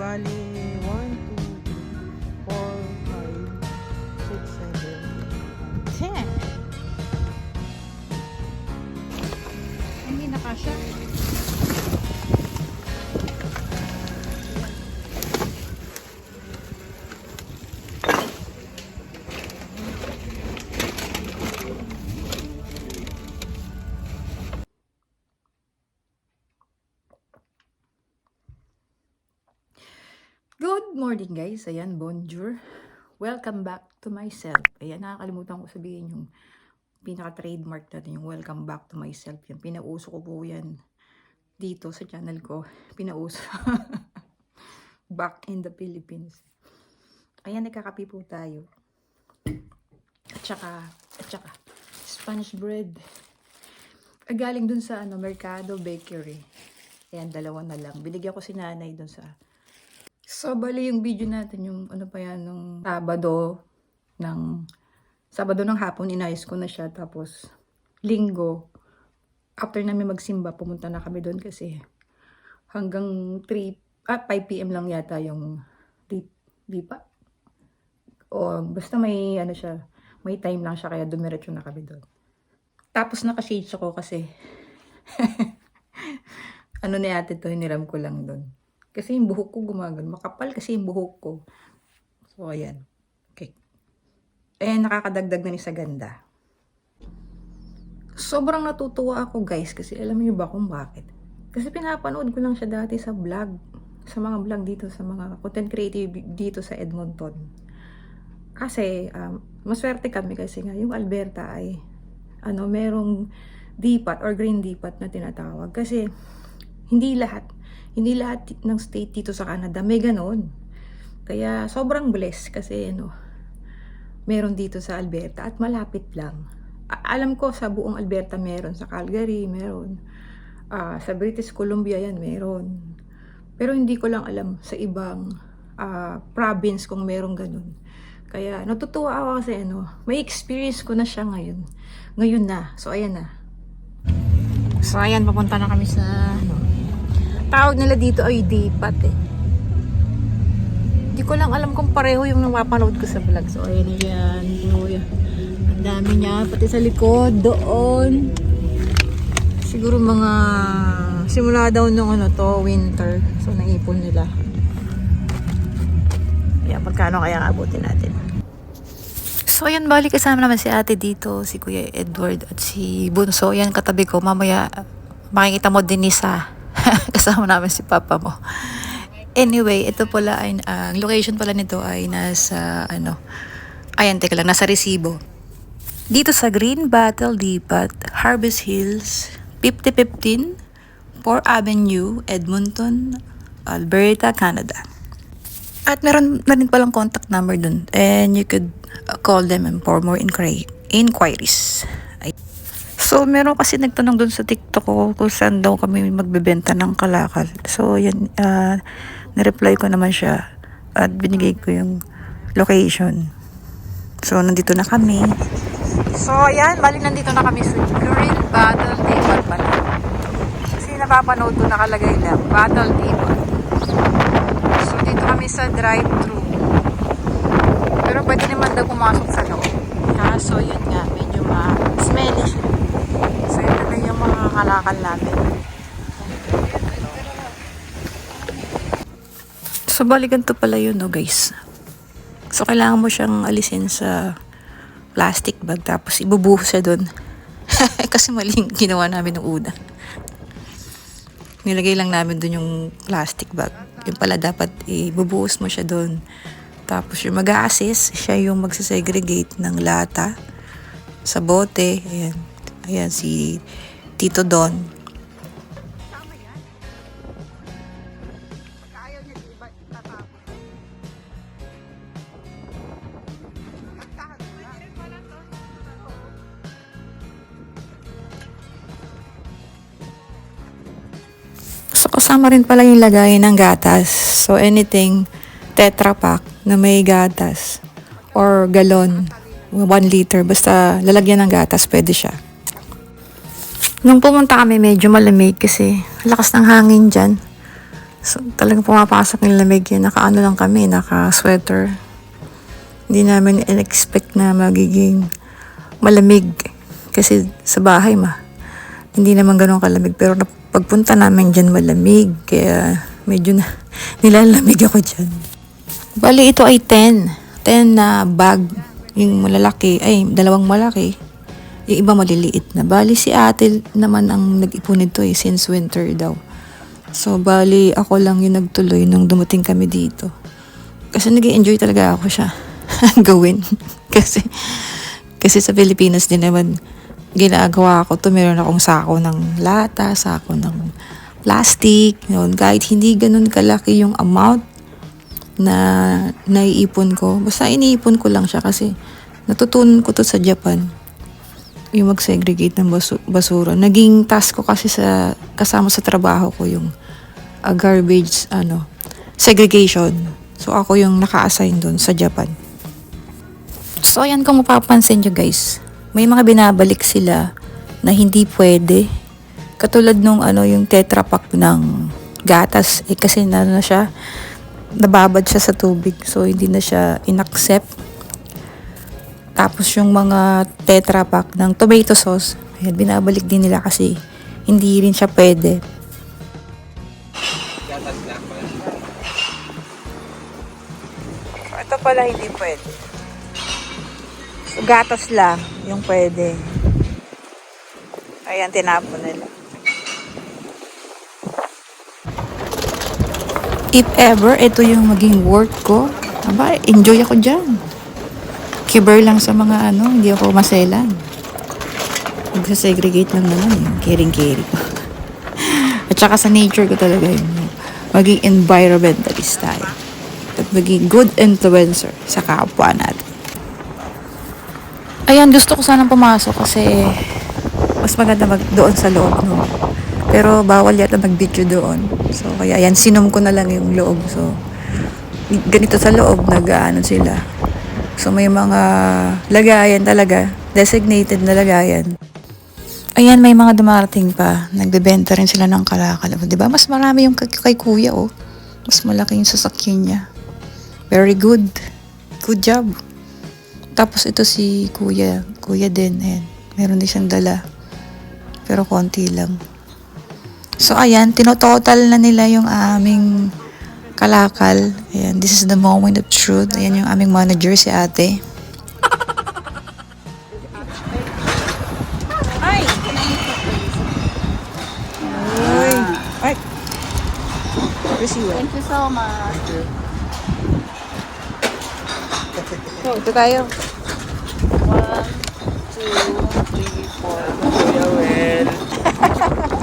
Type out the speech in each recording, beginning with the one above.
Bali, 1, 2, 3, 4, 5, 6, 7, 10. Hindi na kasya. Good morning guys, ayan, bonjour. Welcome back to myself. Ayan, nakakalimutan ko sabihin yung pinaka-trademark natin, yung welcome back to myself. Yan, pinauso ko po yan dito sa channel ko. Pinauso. Back in the Philippines. Ayan, nagkakape po tayo. At saka, Spanish bread. Galing dun sa Mercado Bakery. Ayan, dalawa na lang. Binigyan ko si nanay dun sa... So, bali yung video natin, yung nung Sabado ng hapon, inayos ko na siya. Tapos, Linggo, after namin magsimba, pumunta na kami doon kasi hanggang 5 p.m. lang yata yung di pa. O, basta may may time lang siya, kaya dumiretso na kami doon. Tapos, naka-shades ako kasi ni ate to, hiniram ko lang doon. Kasi yung buhok ko gumagano. Makapal kasi yung buhok ko. So, ayan. Okay. Nakakadagdag na ni sa ganda. Sobrang natutuwa ako guys. Kasi alam niyo ba kung bakit? Kasi pinapanood ko lang siya dati sa vlog. Sa mga vlog dito. Sa mga content creative dito sa Edmonton. Kasi, maswerte kami kasi nga yung Alberta ay merong DPAT or green DPAT na tinatawag. Kasi, hindi lahat ng state dito sa Canada may ganon. Kaya sobrang blessed kasi meron dito sa Alberta at malapit lang. Alam ko sa buong Alberta meron, sa Calgary meron, sa British Columbia yan meron. Pero hindi ko lang alam sa ibang province kung meron ganon. Kaya natutuwa ako kasi may experience ko na siya ngayon. Ngayon na. So ayan na. So ayan, papunta na kami sa tawag nila dito ay DPAT eh. Hindi ko lang alam kung pareho yung napapanood ko sa vlog. So, ayan na yan. Ang dami niya. Pati sa likod. Doon. Siguro mga simula daw nung winter. So, naipon nila. Ayan, pagkano kaya abutin natin. So, ayan, balik kasama naman si ate dito. Si Kuya Edward at si Bunso. Ayan, katabi ko. Mamaya, makikita mo din isa. Kasama namin si papa mo. Anyway, ito pala ay ang location pala nito ay nasa ayan, teka lang, nasa Resibo. Dito sa Green Battle Depot, Harvest Hills, 5015 4 Avenue, Edmonton, Alberta, Canada. At meron na rin palang contact number dun, and you could call them for more inquiries. So, meron kasi nagtanong dun sa TikTok ko kung saan daw kami magbebenta ng kalakal. So, yan, nireply ko naman siya at binigay ko yung location. So, nandito na kami. So, ayan, bali nandito na kami sa Green Battle Depot pala. Kasi napapanood ko nakalagay na Battle Depot. So, dito kami sa drive-thru. Pero pwede naman daw pumasok sa loob. So, yun nga, medyo smelly siya. So, ito na yung mga kalakal namin. So, balikan to pala yun, guys. So, kailangan mo siyang alisin sa plastic bag. Tapos, ibubuhos siya dun. Kasi mali yung ginawa namin nung una. Nilagay lang namin dun yung plastic bag. Yung pala dapat ibubuhos mo siya dun. Tapos, yung mag-a-assist, siya yung magsasegregate ng lata sa bote. Ayan. Ayan, si Tito Don. So, kasama rin pala yung lagayan ng gatas. So, anything Tetra Pak na may gatas or galon, 1 liter, basta lalagyan ng gatas, pwede siya. Nung pumunta kami, medyo malamig kasi lakas ng hangin dyan. So, talagang pumapasok yung lamig yun. Naka-ano lang kami, naka-sweater. Hindi namin in-expect na magiging malamig. Kasi sa bahay hindi naman ganun kalamig. Pero pagpunta namin dyan malamig. Kaya medyo nilalamig ako dyan. Bali, ito ay 10. 10 na bag. Yung malalaki, ay dalawang malaki. Yung iba maliliit na. Bali, si ate naman ang nag-ipon nito since winter daw. So, bali, ako lang yung nagtuloy nung dumating kami dito. Kasi nag-enjoy talaga ako siya gawin. kasi sa Pilipinas din naman, ginagawa ko to. Meron akong sako ng lata, sako ng plastic. Yun, kahit hindi ganun kalaki yung amount na naiipon ko. Basta iniipon ko lang siya kasi natutunan ko to sa Japan. Yung mag-segregate ng basura. Naging task ko kasi kasama sa trabaho ko yung garbage segregation. So ako yung naka-assign doon sa Japan. So ayan, kung mapapansin nyo guys, may mga binabalik sila na hindi pwede. Katulad nung yung Tetra Pak ng gatas kasi siya, nababad siya sa tubig. So hindi na siya inaccept. Tapos yung mga Tetra Pak ng tomato sauce, ayan, binabalik din nila kasi hindi rin siya pwede. So, ito pala hindi pwede. So, gatas lang yung pwede. Ayan, tinapon nila. If ever, ito yung maging work ko, aba, enjoy ako dyan. Kiber lang sa mga hindi ako maselan. Magsa-segregate lang naman yung caring-caring ko. At saka sa nature ko talaga yun. Maging environmentalist tayo. At maging good influencer sa kapwa natin. Ayan, gusto ko sanang pumasok kasi mas maganda doon sa loob, no? Pero bawal yata mag-video doon. So, kaya ayan, sinom ko na lang yung loob. So, ganito sa loob, sila. So, may mga lagayan talaga. Designated na lagayan. Ayan, may mga dumarating pa. Nagbebenta rin sila ng kalakal. Diba? Mas marami yung kay kuya, oh. Mas malaki yung sasakyan niya. Very good. Good job. Tapos ito si kuya. Kuya din. Ayan. Meron din siyang dala. Pero konti lang. So, ayan. Tinototal na nila yung aming kalakal. Ayan, this is the moment of truth. Ayan yung aming manager, si ate. Ay! Ay! Receiver. Thank you so much. So, ito tayo. 1, 2, 3, 4. Kuya Wel. 1, 2, 4.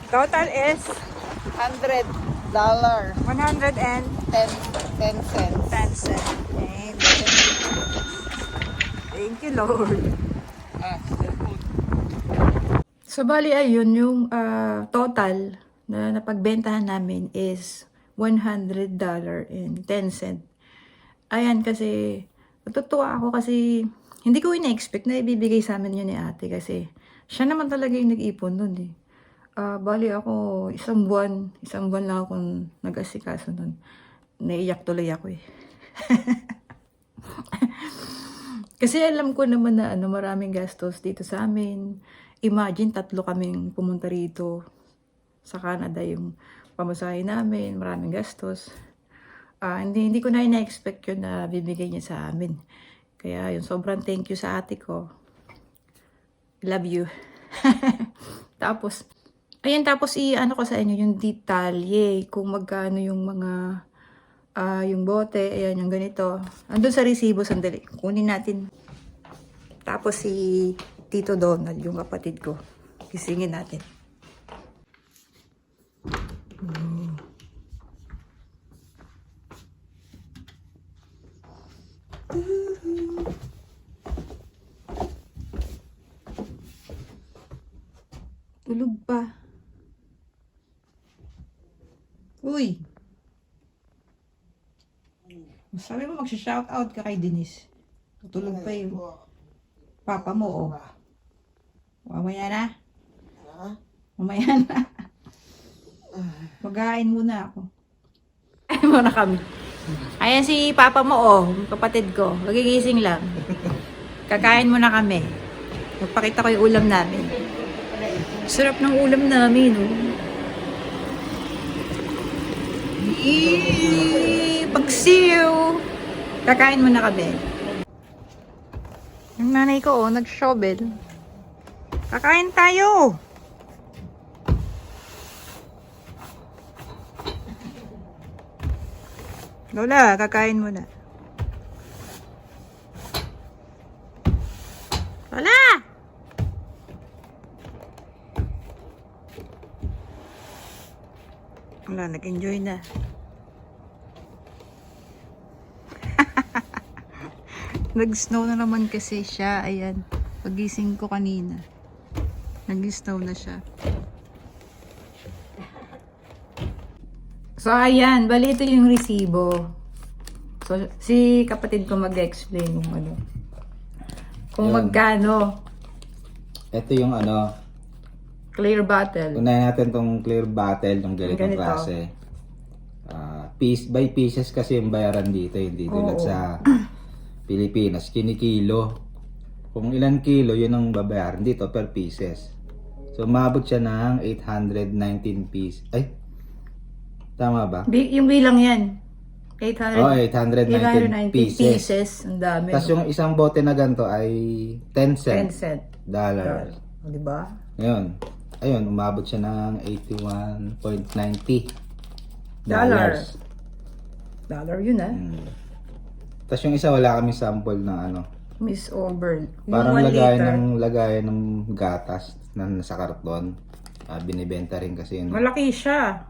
Total is $100. 110 10 cents. cents. Thank you, Lord. So, bali ayun, yung total na napagbentahan namin is $100.10. Ayan, kasi natutuwa ako kasi hindi ko ina-expect na ibibigay sa amin yun ni ate kasi siya naman talaga yung nag-ipon nun eh. Bali ako, isang buwan lang akong nag-asikaso nun. Naiyak tuloy ako eh. Kasi alam ko naman na maraming gastos dito sa amin. Imagine, 3 kaming pumunta rito sa Canada, yung pamasahe namin, maraming gastos. Hindi ko na ina-expect yun na bibigay niya sa amin. Kaya yun, sobrang thank you sa ate ko. Love you. Tapos ko sa inyo yung detalye, kung magkano yung mga, yung bote, ayan, yung ganito. Andun sa resibo, sandali, kunin natin. Tapos si Tito Donald, yung kapatid ko, gisingin natin. Tulog pa. Uy! Sabi mo magsha-shoutout ka kay Denise. Tutulog pa yun. Papa mo, oh. Mamaya na. Mamaya na. Magain muna ako. Ay, muna kami. Ayan si papa mo, oh. Kapatid ko. Magigising lang. Kakain muna kami. Magpakita ko yung ulam namin. Sarap ng ulam namin, oh. Pagsiw! Kakain muna kami. Yung nanay ko, oh, nag-shovel. Kakain tayo! Lola, kakain muna. Lola! Wala, nag-enjoy na. Nag-snow na naman kasi siya. Ayan. Pagising ko kanina. Nag-snow na siya. So, ayan. Bali, ito yung resibo. So, si kapatid ko mag-explain yung ano. Kung Yun. magkano. Ito yung ano, Clear bottle. unahin natin tong clear bottle, yung ganitong Ganito. klase. Piece by pieces kasi yung bayaran dito, hindi tulad Oo. sa Pilipinas, kinikilo. Kung ilang kilo, yun ang babayaran dito per pieces. So, umabot siya ng 819 pieces. Ay, tama ba? Yung bilang yan. 800. Oh, 819 pieces. Ang dami. Tapos yung isang bote na ganito ay 10 10 cent cent. dollars. O, diba? Ngayon, ayun, umabot siya ng 81.90 Dollars. Dollar yun, ah. Tapos yung isa, wala kami sample ng ano. Miss Over. Yung Parang 1 liter. lagayan ng gatas na nasa karton. Binibenta rin kasi yun. Malaki siya.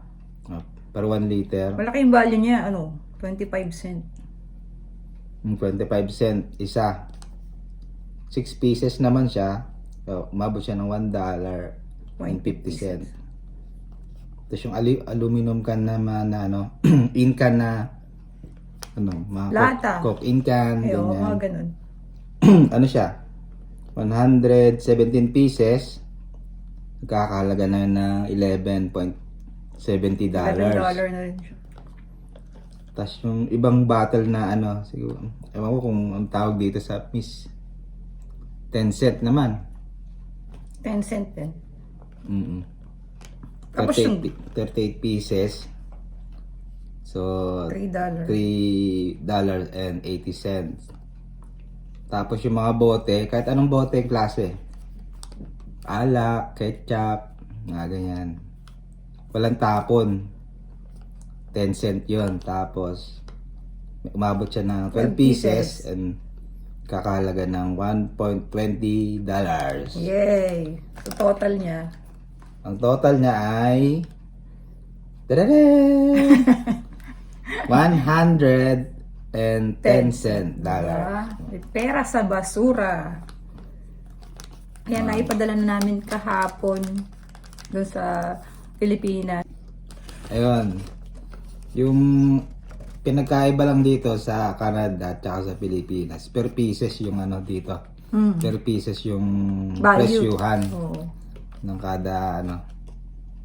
Per 1 liter. Malaki yung value niya. Ano? 25 cent. 25 cent isa. 6 pieces naman siya. So, umabot siya ng $1.50. Tapos yung aluminum can naman na ano, in can na ano, mga Lata. Coke in can, Ay, oo, ganyan. mga ganun. Ano siya? 117 pieces. Nagkakahalaga na yun ng $11.70. $11 na rin siya. Tapos yung ibang bottle na ano, siguro, ewan ko kung ang tawag dito sa Miss 10 cent naman. 10 cent din. Mm-mm. Tapos yung 38 pieces. So, $3. $3.80. Tapos yung mga bote, kahit anong bote klase. Alak, ketchup, mga ganyan. Walang tapon. 10 cent yun. Tapos, umabot siya ng 12 pieces and kakahalaga ng $1.20. Yay! So, total niya. Ang total niya ay 110 cent dollar. May pera sa basura. Yan, naipadala na namin kahapon doon sa Pilipinas. Ayun. Yung pinagkaiba lang dito sa Canada at saka sa Pilipinas, per pieces yung ano dito. Per pieces yung Value. presyuhan Oo. ng kada ano,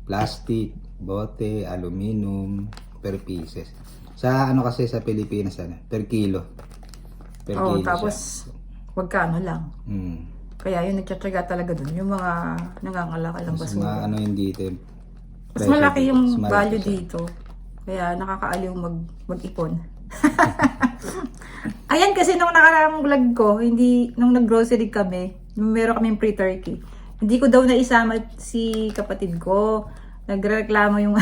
plastic, bote, aluminum, per pieces. Sa ano kasi sa Pilipinas ano, per kilo. Per Oo, kilo tapos magkano lang. siya. Kaya yun, nagtsatsaga talaga dun. Yung mga nangangalakal ng Mas basura. ano yun dito. Mas presyo malaki dito, yung mas malaki value siya. dito. Kaya nakakaaliw mag-ipon. Ayan kasi nung nakaraang vlog ko, hindi, nung nag-grocery kami, nung meron kaming pre-turkey, hindi ko daw naisama si kapatid ko. Nagreklamo yung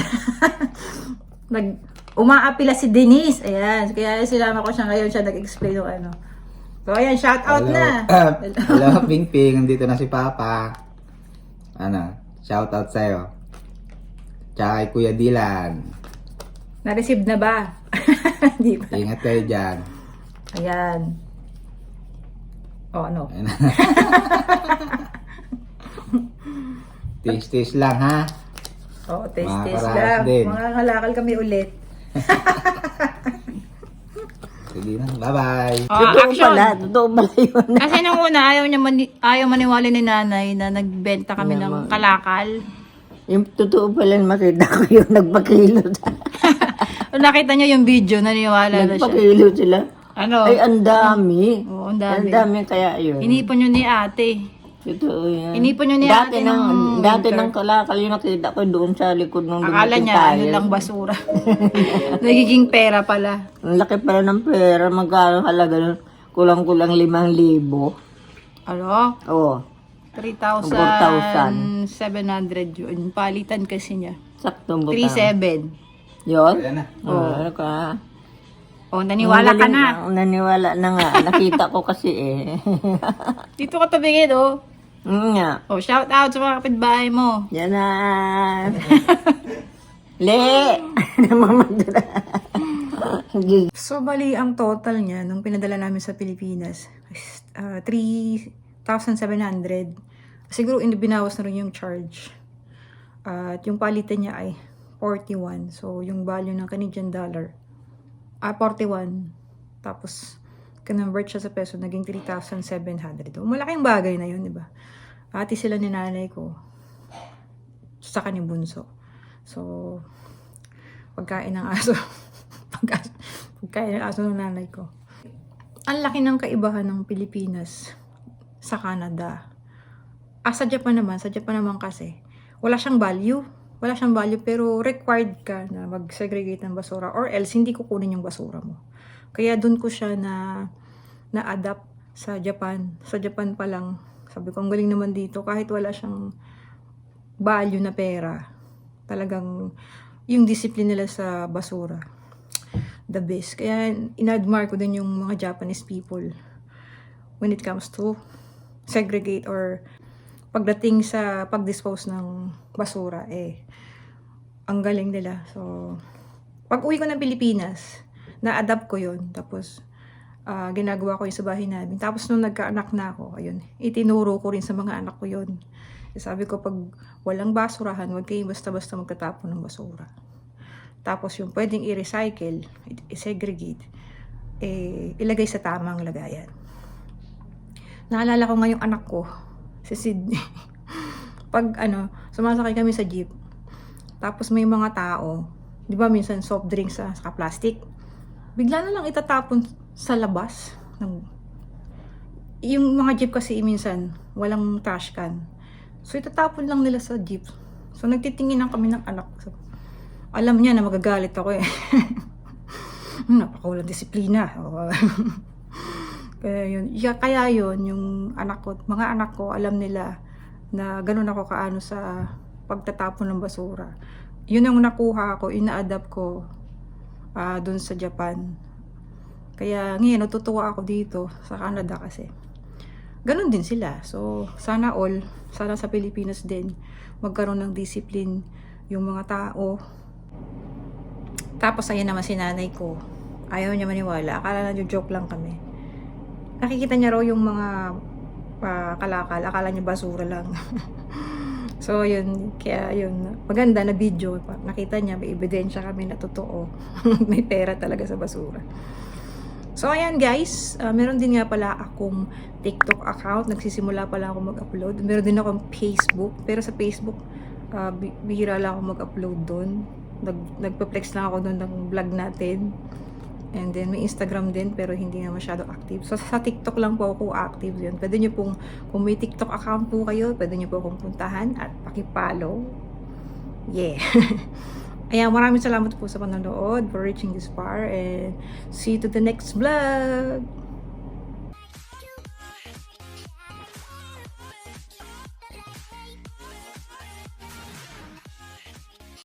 umaapila si Denise. Ayan. Kaya sinama ko siya ngayon, siya nag-explain yung ano. So ayan, shout out na. Hello, Ping Ping. Nandito na si Papa. Ano, shout out sa'yo. Tsaka kay Kuya Dylan. Na-receive na ba? Di ba? Ingat kayo dyan. Ayan. O, ano? Ayan. Tis-tis lang ha. O, taste Mga taste karaas lang. din. Mga ngalakal kami ulit. Sige na. Bye-bye. Totoo Totoo pala yun. Kasi nung una, ayaw maniwala ni nanay na nagbenta kami ng kalakal. Yung totoo pala makita ko yung nagpakilo. Nakita niyo yung video, naniwala na siya. Nagpakilo sila. Ano? Ay, ang dami. Oo, ang dami. Ang dami kaya yun. Inipon yun ni ate. Totoo yan. Inipon yun ni dati ate dati ng kalakal yung nakita ko doon sa likod ng Akala dumating niya, tayo. ano lang basura. Nagiging pera pala. Ang laki pala ng pera. Magkano halaga nun? Kulang-kulang 5,000. Ano? Oo. 3,700 yun. Palitan kasi niya. Saktong butang. 3,700. Yun? Ayan na. Ano ka? Oh, naniwala ka na. Naniwala na nga. Nakita ko kasi eh. Dito ka tabingin, oh. Nga. Oh, shout out sa mga kapitbahay mo. Yan na. Le! Namamadala. So, bali, ang total niya nung pinadala namin sa Pilipinas is 3,700. Siguro binawas na rin yung charge. At yung palitan niya ay 41. So, yung value ng Canadian dollar 41. Tapos, convert siya sa peso, naging 3,700. Malaking bagay na yun, di ba? Ati sila ni nanay ko. Saka ni bunso. So, pagkain ng aso. Pagkain ng aso ng nanay ko. Ang laki ng kaibahan ng Pilipinas sa Canada. Sa Japan naman kasi, wala siyang value. Wala siyang value pero required ka na mag-segregate ng basura or else hindi kukunin yung basura mo. Kaya dun ko siya na-adapt sa Japan. Sa Japan pa lang, sabi ko, ang galing naman dito kahit wala siyang value na pera. Talagang yung discipline nila sa basura. The best. Kaya in-admire ko din yung mga Japanese people when it comes to segregate or pagdating sa pag-dispose ng basura, ang galing nila. So, pag uwi ko ng Pilipinas, na-adapt ko yun. Tapos, ginagawa ko yung sa bahay namin. Tapos, nung nagkaanak na ako, ayun, itinuro ko rin sa mga anak ko yun. Sabi ko, pag walang basurahan, huwag kayong basta-basta magtatapon ng basura. Tapos, yung pwedeng i-recycle, i-segregate, ilagay sa tamang lagayan. Naalala ko ngayong anak ko, si Sydney. Pag sumasakay kami sa jeep, tapos may mga tao, di ba minsan soft drinks sa plastic, bigla na lang itatapon sa labas. Yung mga jeep kasi minsan, walang trash can. So itatapon lang nila sa jeep. So nagtitingin lang kami ng anak. So, alam niya na magagalit ako eh. Napakawalang disiplina. Kaya yun, yung mga anak ko, alam nila na ganun ako kaano sa pagtatapon ng basura. Yun ang nakuha ko, ina-adapt ko dun sa Japan. Kaya ngayon, natutuwa ako dito sa Canada kasi ganun din sila. So, sana sa Pilipinas din, magkaroon ng discipline yung mga tao. Tapos, ayan naman si nanay ko. Ayaw niya maniwala. Akala na joke lang kami. Nakikita niya raw yung mga kalakal. Akala niya basura lang. So, yun. Kaya, yun. Maganda na video. Nakita niya, may ebidensya kami na totoo. May pera talaga sa basura. So, ayan guys. Meron din nga pala akong TikTok account. Nagsisimula pala ako mag-upload. Meron din akong Facebook. Pero sa Facebook, bihira lang ako mag-upload doon. Nagpa-flex lang ako doon ng vlog natin. And then, may Instagram din, pero hindi na masyado active. So, sa TikTok lang po ako active yun. Pwede nyo pong, kung may TikTok account po kayo, pwede nyo po akong puntahan at pakipollow. Yeah. Ayan, maraming salamat po sa panonood, for reaching this far, and see you to the next vlog!